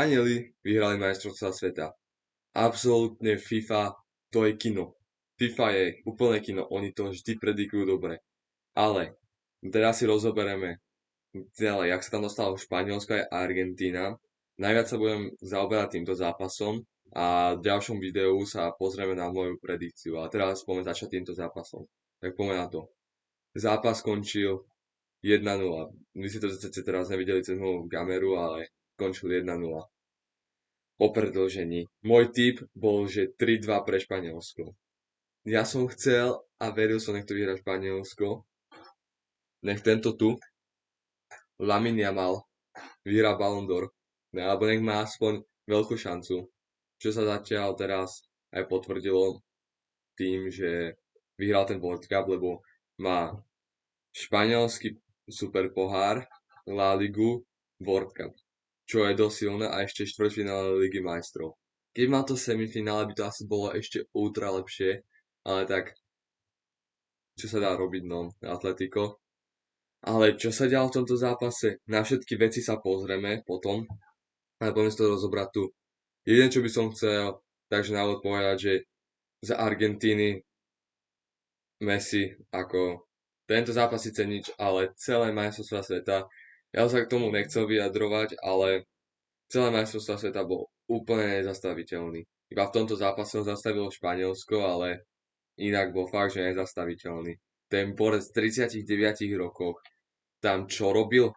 Španieli vyhrali majstrovstvá sveta. Absolútne FIFA, to je kino. FIFA je úplne kino, oni to vždy predikujú dobre. Ale teraz si rozoberieme ďalej, jak sa tam dostalo Španielsko aj Argentína. Najviac sa budem zaoberať týmto zápasom a v ďalšom videu sa pozrieme na moju predikciu. A teraz poďme začať týmto zápasom. Tak poďme na to. Zápas skončil 1:0. Vy si to zase teraz nevideli cez moju kameru, ale skončil 1:0. Po predĺžení. Môj tip bol, že 3:2 pre Španielsko. Ja som chcel a veril som, nech to vyhrá Španielsko. Nech tento tu, Lamine Yamal, vyhrá Ballon d'Or. Alebo nech má aspoň veľkú šancu. Čo sa zatiaľ teraz aj potvrdilo tým, že vyhral ten World Cup, lebo má španielský super pohár, La Ligu, World Cup. Čo je dosť silné a ešte štvrťfinále Ligy majstrov. Keď má to semifinále, by to asi bolo ešte ultra lepšie, ale tak, čo sa dá robiť, no, Atletico. Ale čo sa dialo v tomto zápase? Na všetky veci sa pozrieme potom, ale poďme si to rozobrať tu. Jediné, čo by som chcel, takže na úvod povedať, že za Argentíny Messi, ako tento zápas síce nič, ale celé majstrovstvá sveta, ja sa k tomu nechcel vyjadrovať, ale celé majstrovstvá sveta bol úplne nezastaviteľný. Iba v tomto zápase ho zastavilo Španielsko, ale inak bol fakt, že nezastaviteľný. Ten borec v 39 rokoch tam čo robil?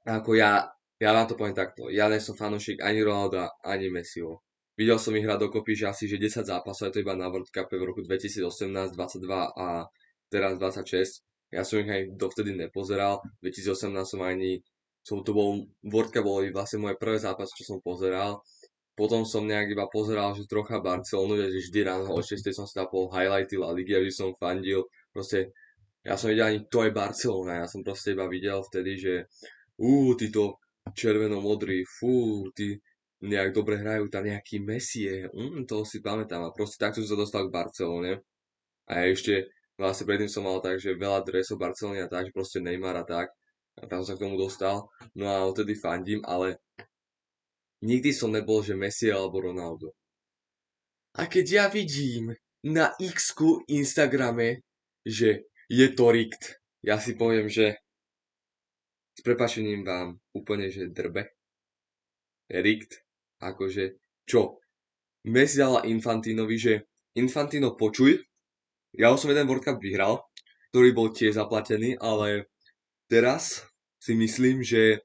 Ako ja vám to poviem takto. Ja nie som fanúšik ani Ronalda, ani Messiho. Videl som ich hrať dokopy, že asi že 10 zápasov, je to iba na World Cupe v roku 2018, 22 a teraz 26. Ja som ich aj dovtedy nepozeral. V 2018 to bol, World Cup bol vlastne moje prvé zápas, čo som pozeral. Potom som nejak iba pozeral, že trocha Barcelonu, že vždy ráno o 6 som si dal highlighty La Ligy, že som fandil. Proste, ja som videl ani to je Barcelona, ja som proste iba videl vtedy, že títo červeno-modrí, tí nejak dobre hrajú, tam nejaký Messi je, toho si pamätám a proste takto som sa dostal k Barcelone a ešte vlastne predtým som mal tak, že veľa dresov Barcelony a tak, že proste Neymar a tak a tam sa k tomu dostal, no a odtedy fandím, ale nikdy som nebol, že Messi alebo Ronaldo. A keď ja vidím na X-ku Instagrame, že je to rikt, ja si poviem, že s prepáčením vám úplne, že drbe. Rikt, akože, čo? Messi dala Infantinovi, že Infantino počuj, ja už som jeden World Cup vyhral, ktorý bol tiež zaplatený, ale teraz si myslím, že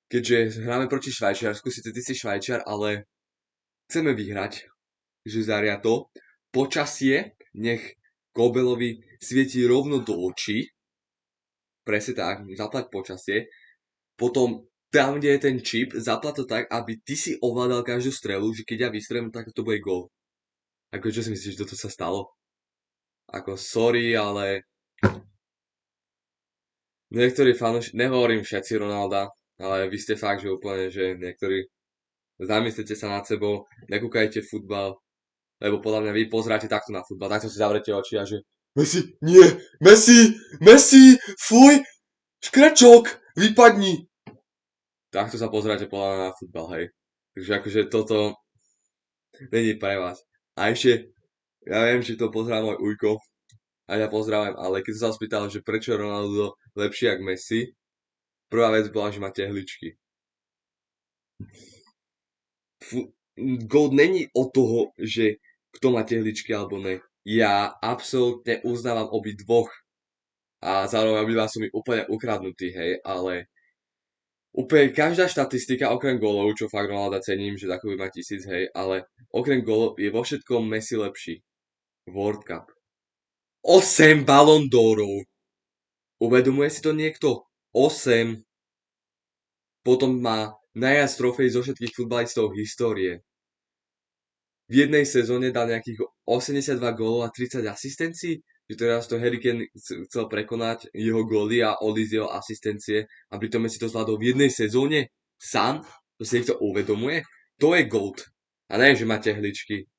keďže hráme proti Švajčiarsku, síce ty si Švajčiar, ale chceme vyhrať, že zaria to, počasie nech Kobelovi svieti rovno do očí, presne tak, zaplať počasie, potom tam, kde je ten čip, zapla to tak, aby ty si ovládal každú strelu, že keď ja vystrelím, tak to bude gól. Ako čo si myslíš, že toto sa stalo? Ako sorry, ale niektorí fanúši, nehovorím všetci Ronalda, ale vy ste fakt, že úplne, že niektorí zamyslite sa nad sebou, nekúkajte futbal, lebo podľa mňa vy pozeráte takto na futbal, takto si zavrete oči a že Messi, nie, Messi, Messi, fuj, škrečok, vypadni. Takto sa pozeráte podľa mňa na futbal, hej. Takže akože toto není pre vás. A ešte, ja viem, že to pozerá môj ujko, a ja pozdravujem, ale keď som sa spýtal, že prečo je Ronaldo lepší jak Messi, prvá vec bola, že má tehličky. GOAT není o toho, že kto má tehličky alebo ne. Ja absolútne uznávam obidvoch a zároveň obidva sú mi úplne ukradnutí, hej, ale úplne každá štatistika, okrem gólov, čo fakt Ronalda cením, že takový má 1000, hej, ale okrem gólov je vo všetkom Messi lepší. World Cup. 8 Ballon d'Orov. Uvedomuje si to niekto? 8. Potom má najviac trofej zo všetkých futbalistov histórie. V jednej sezóne dal nejakých 82 gólov a 30 asistencií, že teraz to Harry Kane chcel prekonať jeho góly a odísť jeho asistencie a pritom si to zvládol v jednej sezóne sám, to si niekto uvedomuje, to je GOAT. A nie, že má tehličky.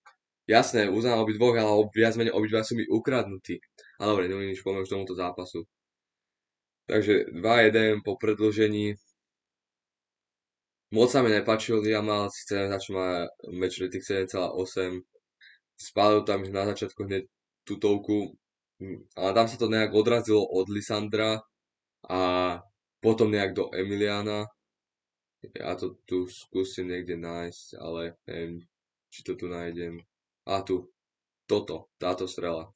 Jasné, uznám obidvoch, ale viac menej obidva sú mi ukradnutí. Ale dobre, neviem nič pomôcť tomuto zápasu. Takže 2-1 po predĺžení. Moc sa mi nepáčil Jamal, síce začal má match rating 7,8, spadol tam na začiatku hneď tutovku, ale tam sa to nejak odrazilo od Lisandra a potom nejak do Emiliana. Ja to tu skúsim niekde nájsť, ale neviem, či to tu nájdem. A tu, táto strela.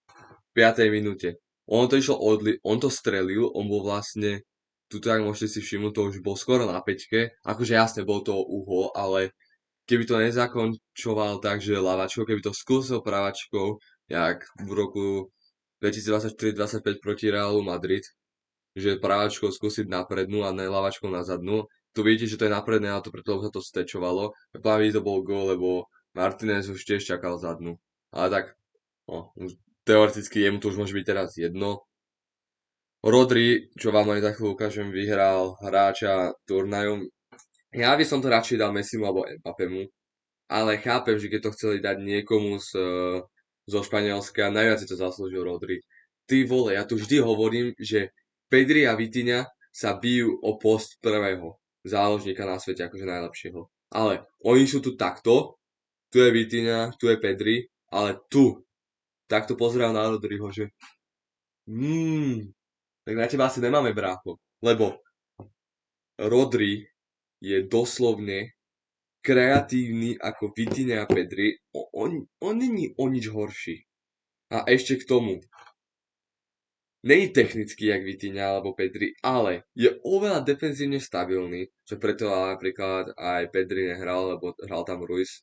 V 5. minúte. On to išlo on to strelil, on bol vlastne, tuto ak môžete si všimnúť, to už bol skoro na pečke, akože jasne bol to uhol, ale keby to nezakončoval tak, že lavačkou, keby to skúsil pravačkou, jak v roku 2024-25 proti Realu Madrid, že pravačkou skúsiť na prednú a ne lavačkou na zadnú. Tu vidíte, že to je na predné, ale to preto sa to stečovalo. Práve to bol gól, lebo Martinez už tiež čakal zadnú. Ale tak, no, teoreticky jemu to už môže byť teraz jedno. Rodri, čo vám aj za chvíľu ukážem, vyhral hráča turnajom. Ja by som to radšej dal Messimu alebo Mbappému, ale chápem, že keď to chceli dať niekomu zo Španielska, najviac si to zaslúžil Rodri. Ty vole, ja tu vždy hovorím, že Pedri a Vitinha sa bijú o post prvého záložníka na svete, akože najlepšieho. Ale oni sú tu takto, tu je Vitinha, tu je Pedri, ale tu, takto pozerám na Rodriho, že tak na teba asi nemáme brácho, lebo Rodri je doslovne kreatívny ako Vitinha a Pedri, on není o nič horší. A ešte k tomu, není technický jak Vitinha alebo Pedri, ale je oveľa defenzívne stabilný, že preto napríklad aj Pedri nehral, lebo hral tam Ruiz,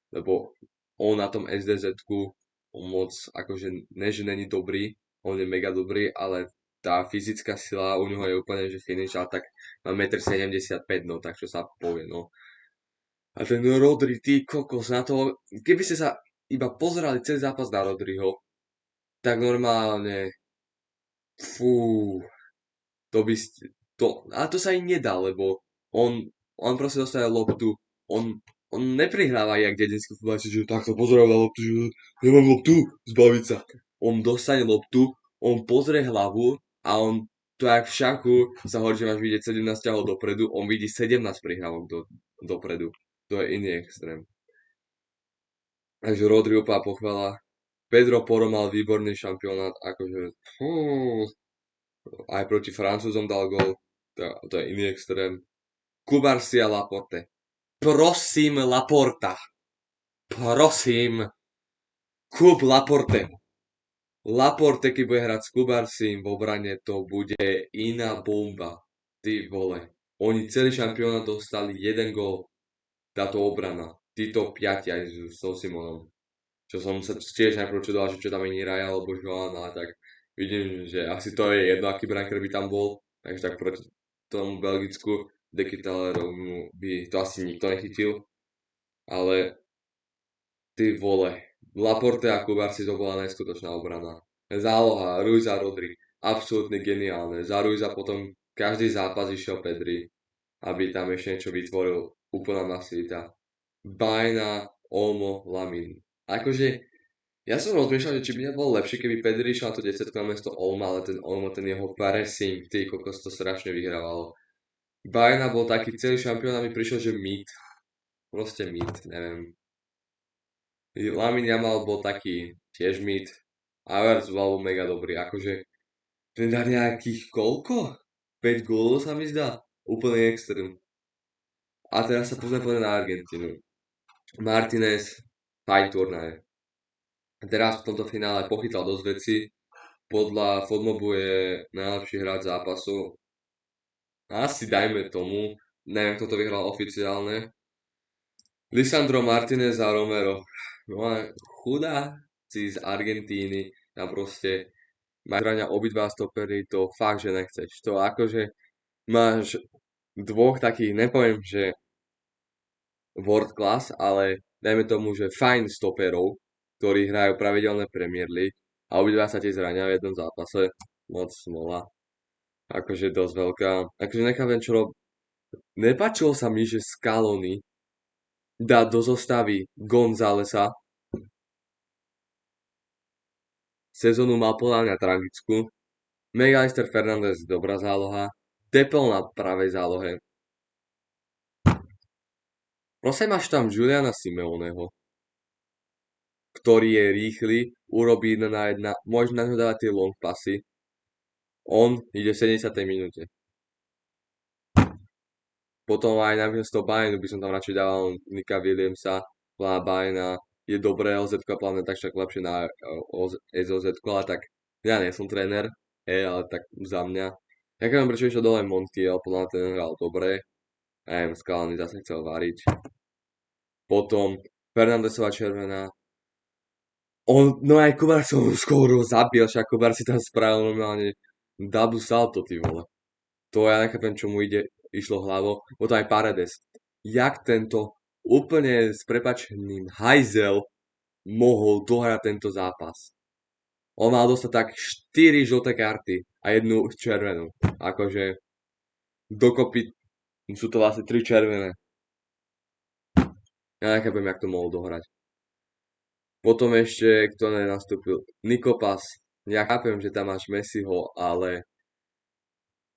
lebo on na tom SDZ-ku moc, akože ne, že není dobrý, on je mega dobrý, ale tá fyzická sila u neho je úplne, že finish, a tak má 1,75 m, no tak čo sa povie, no. A ten Rodri, ty kokos, na to, keby ste sa iba pozerali celý zápas na Rodriho, tak normálne, fú, to by ste, ale to sa im nedá, lebo on proste dostane loptu, on, on neprihráva jak dedinský futbalista, že takto pozerám na loptu, že nemám loptu, zbaviť sa. On dostane loptu, on pozrie hlavu a on, to jak v šachu sa hovorí, že máš vidieť 17 ťahov dopredu, on vidí 17 prihrávok dopredu. To je iný extrém. Takže Rodri úplná pochvala. Pedro Porro mal výborný šampionát, akože aj proti Francúzom dal gol, to je iný extrém. Kubarsia Laporte. Prosím Laporta. Prosím. Kúp Laporte. Laporte, keď bude hrať s Kubarsím v obrane, to bude iná bomba. Ty vole. Oni celý šampionát dostali jeden gól. Táto obrana. Títo piati aj so Simonom. Čo som sa tiež najprv čudoval, že čo tam je Raja alebo Joan, ale tak vidím, že asi to je jedno, aký branker by tam bol. Takže tak proti tomu Belgicku Dekitalerovi by to asi nikto nechytil. Ale ty vole, Laporte a Kubarsi to bola neskutočná obrana. Záloha, Ruiz a Rodri, absolútne geniálne. Za Ruiza potom každý zápas išiel Pedri, aby tam ešte niečo vytvoril. Úplná masivita. Bajna, Olmo, Lamin. Akože, ja som rozmýšľal, že či by nebolo lepšie, keby Pedri išiel na to 10 na mesto Olma, ale ten Olmo, ten jeho pressing, ty kokos, to strašne vyhrávalo. Bajna bol taký celý šampión a mi prišiel, že mid. Proste mid, neviem. Lamin Jamal bol taký tiež mid. Havertz bol mega dobrý, akože ten dá nejakých koľko? 5 gólov sa mi zdá. Úplne extrém. A teraz sa pozrieme na Argentínu. Martinez, fajn turnaj. Teraz v tomto finále pochytal dosť veci. Podľa Fodmobu je najlepší hráč zápasu. Asi dajme tomu. Neviem, kto to vyhral oficiálne. Lisandro Martinez a Romero. No a chudáci z Argentíny tam proste majú obidva stopery, to fakt, že nechceš. To akože máš dvoch takých, nepoviem, že world class, ale dajme tomu, že fajn stoperov, ktorí hrajú pravidelné Premier League a obidva sa ti zrania v jednom zápase. Moc smola. Akože dosť veľká. Akože nechápem, čo Nepáčilo sa mi, že Scaloni dá do zostavy Gonzálesa. Sezónu mal podľa mňa tragickú. Megalister Fernández dobrá záloha. Tepel na pravej zálohe. Proste máš tam Juliana Simeoneho, ktorý je rýchly, urobí 1-1, môžeš na ňo dávať tie long pasy. On ide v 70. minúte. Potom aj namiesto Bayernu by som tam radšej dával Nika Williamsa, Plana Bayerna. Je dobré LZ plán tak však lepšie na SOZ, ale tak ja nie som tréner, ale tak za mňa. Ja keď prečo išiel dole Montiel, podľa mňa ten hral dobre. A neviem, Skalany zase chcel variť. Potom Fernandesová červená. No aj Kubar som skoro zabil, však Kubar si tam spravil normálne double salto, ty vole. To ja nechápem, čo mu išlo hlavo. Potom aj Paredes. Jak tento úplne s prepačením hajzel mohol dohrať tento zápas. On mal dostať tak 4 žlté karty a jednu červenú. Akože dokopy sú to vlastne 3 červené. Ja nechápem, jak to mohol dohrať. Potom ešte, kto nenastúpil, Nikopas. Ja chápem, že tam máš Messiho, ale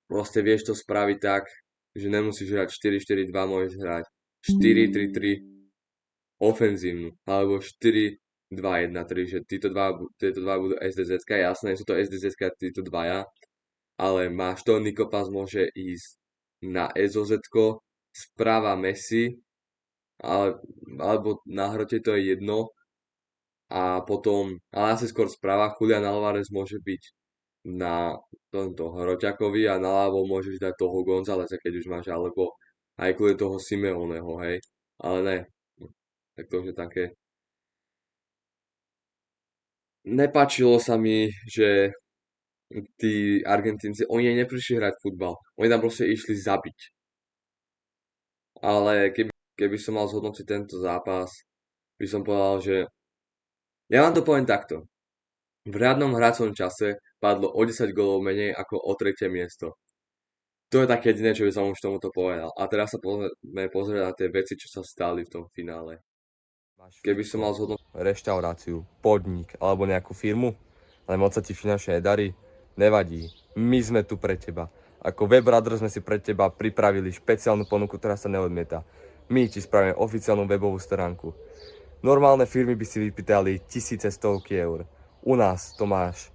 proste vieš to spraviť tak, že nemusíš hrať 4-4-2, môžeš hrať 4-3-3 ofenzívnu, alebo 4-2-1-3, že tieto dva budú SDZ, jasné, sú to SDZ títo dvaja, ale máš to, Nikopas môže ísť na SOZ, správa Messi, alebo na hrote to je jedno, a potom, ale asi skôr správa, Julian Alvarez môže byť na tomto hroťakovi a naľavo môžeš dať toho Gonzaleza, keď už máš, alebo aj kvôli toho Simeoneho, hej, ale ne, tak to už je také. Nepáčilo sa mi, že tí Argentínci, oni neprišli hrať futbal, oni tam proste išli zabiť. Ale keby som mal zhodnotiť tento zápas, by som povedal, že ja vám to poviem takto. V riadnom hracom čase padlo o 10 golov menej ako o tretie miesto. To je také jediné, čo by som už tomuto povedal. A teraz sa poďme pozrieť na tie veci, čo sa stali v tom finále. Keby som mal zhodnotiť reštauráciu, podnik alebo nejakú firmu, ale moc sa ti finančne nedarí, nevadí. My sme tu pre teba. Ako Web Brothers sme si pre teba pripravili špeciálnu ponuku, ktorá sa neodmieta. My ti spravíme oficiálnu webovú stránku. Normálne firmy by si vypýtali tisíce, stovky eur. U nás to máš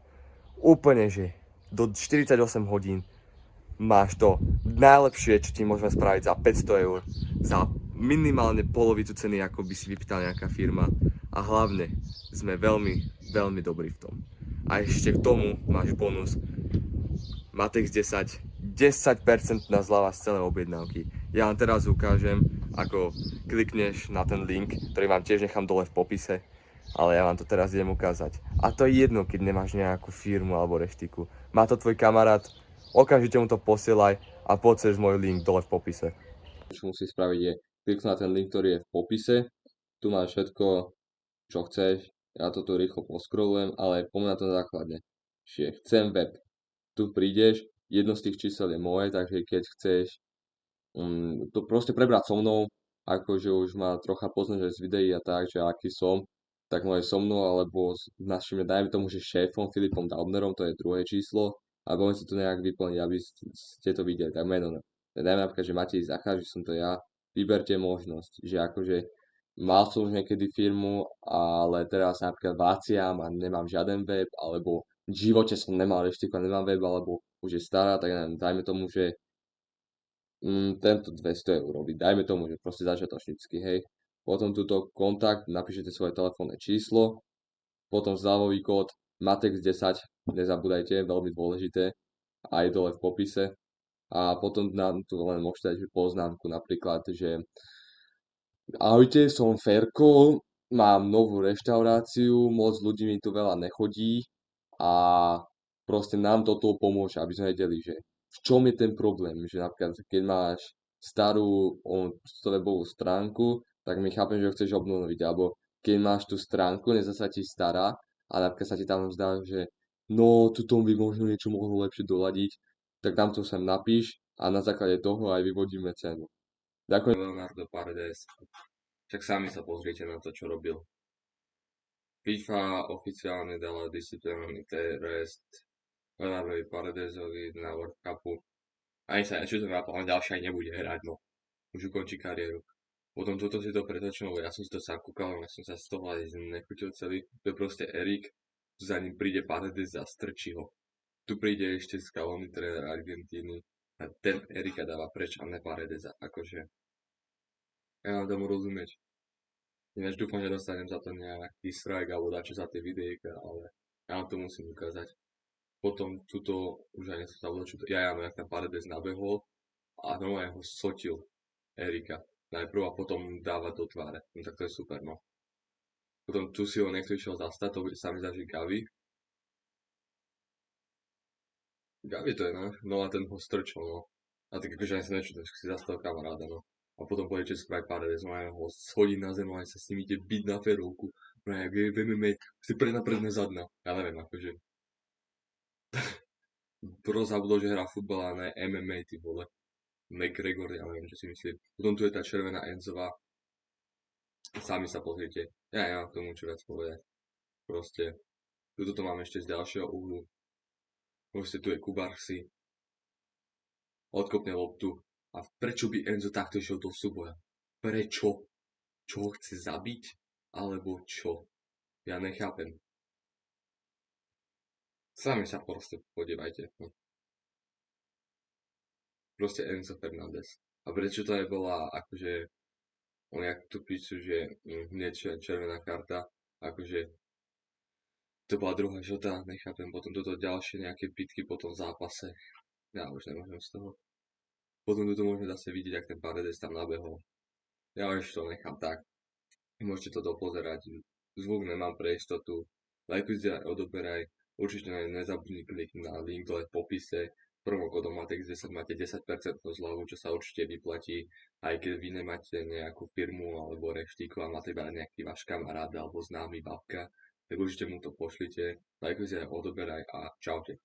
úplne, že do 48 hodín máš to najlepšie, čo ti môžeme spraviť za 500 eur, za minimálne polovicu ceny, ako by si vypýtala nejaká firma. A hlavne sme veľmi, veľmi dobrí v tom. A ešte k tomu máš bonus Matex 10, 10% na zľava z celej objednávky. Ja vám teraz ukážem, ako klikneš na ten link, ktorý vám tiež nechám dole v popise, ale ja vám to teraz idem ukázať. A to je jedno, keď nemáš nejakú firmu alebo reštiku. Má to tvoj kamarát, okamžite mu to posielaj a poď cez môj link dole v popise. Čo musíš spraviť je kliknúť na ten link, ktorý je v popise. Tu máš všetko, čo chceš. Ja to tu rýchlo poscrollujem, ale poďme na to základne. Čiže chcem web. Tu prídeš, jedno z tých čísel je moje, takže keď chceš to proste prebrať so mnou, akože už ma trocha poznať aj z videí a tak, že aký som, tak môže so mnou, alebo s našim, dajme tomu, že šéfom Filipom Daubnerom, to je druhé číslo, a budeme si to nejak vyplniť, aby ste to videli, tak meno. Dajme napríklad, že Matej Zachar, že som to ja, vyberte možnosť, že akože mal som už niekedy firmu, ale teraz napríklad váciam a nemám žiaden web, alebo v živote som nemal reštiku a nemám web, alebo už je stará, tak neviem, dajme tomu, že tento 200 eur robiť. Dajme tomu, že proste začiatočnícky, hej. Potom túto kontakt, napíšete svoje telefónne číslo, potom zľavový kód MATEX10, nezabúdajte, veľmi dôležité, aj dole v popise. A potom nám tu len môžete dať poznámku, napríklad, že ahojte, som Ferko, mám novú reštauráciu, moc ľudí mi tu veľa nechodí a proste nám toto pomôže, aby sme vedeli, že v čom je ten problém, že napríklad keď máš starú webovú stránku, tak my chápem, že ho chceš obnoviť, alebo keď máš tú stránku, nezá sa ti stará a napríklad sa ti tam zdá, že no, tuto by možno niečo mohlo lepšie doladiť, tak tam to sem napíš a na základe toho aj vyvodíme cenu. Ďakujem Leonardo Paredes. Však sami sa pozrite na to, čo robil. FIFA oficiálne dala disciplinárny trest Leonardovi Paredesovi na World Cupu. Ani sa nečudujem, ale ďalšie aj nebude hrať, no. Už ukončí kariéru. Potom toto si to pretočil, lebo ja som si to sám kúkal, ja som sa z toho aj nechutil celý. To je proste Erik, za ním príde Paredes a strčí ho. Tu príde ešte Scaloni, tréner Argentíny, a ten Erika dáva preč a ne Paredesa. Akože, ja mám tomu rozumieť. Ináč dúfam, že dostanem za to nejaký strike alebo dačo za tie videjka, ale ja vám to musím ukázať. Potom tuto, už aj nechcem sa čo to, ja, no jak ten Paredes nabehol a normálne ho sotil Erika. Najprv a potom dáva do tváre. No tak to je super, no. Potom tu si ho niekto išiel zastať, to sa mi zdá, že Gavi. Gavi to je, no. No a ten ho strčil, no. A tak akože aj sa nečuť, že si zastal kamaráda, no. A potom pôjde spraviť Paredes, no a ho schodí na zem, a sa s ním ide byť na ferovku. No a jak je v MMA, si predne zadná. Ja neviem, akože. Zabudol, že hrá futbal a ne MMA, ty vole. McGregor, ja neviem, čo si myslím. Potom tu je tá červená Enzová. Sami sa pozrite. Ja nemám k tomu čo viac povedať. Proste. Tuto to mám ešte z ďalšieho uhlu. Proste tu je Kubarsi. Odkopne loptu. A prečo by Enzo takto išiel do súboja? Prečo? Čo ho chce zabiť? Alebo čo? Ja nechápem. Sami sa proste podívajte. No. Proste Enzo Fernández. A prečo to aj bola akože on jak tu píšu, že hneď červená karta, akože to bola druhá žltá, nechápem, potom toto ďalšie nejaké bitky po tom zápase, ja už nemôžem z toho. Potom toto môžeme zase vidieť, ak ten Paredes tam nabehol. Ja už to nechám tak. Môžete to dopozerať. Zvuk nemám pre istotu. Lajkujte a odoberaj. Určite nezabudni kliknúť na link dole v popise. Promokódom Matex10 máte 10% zľavu, čo sa určite vyplatí. Aj keď vy nemáte nejakú firmu alebo reštiku a máte iba nejaký váš kamarát alebo známy babka, tak určite mu to pošlite. Lajkujte a odoberaj a čaute.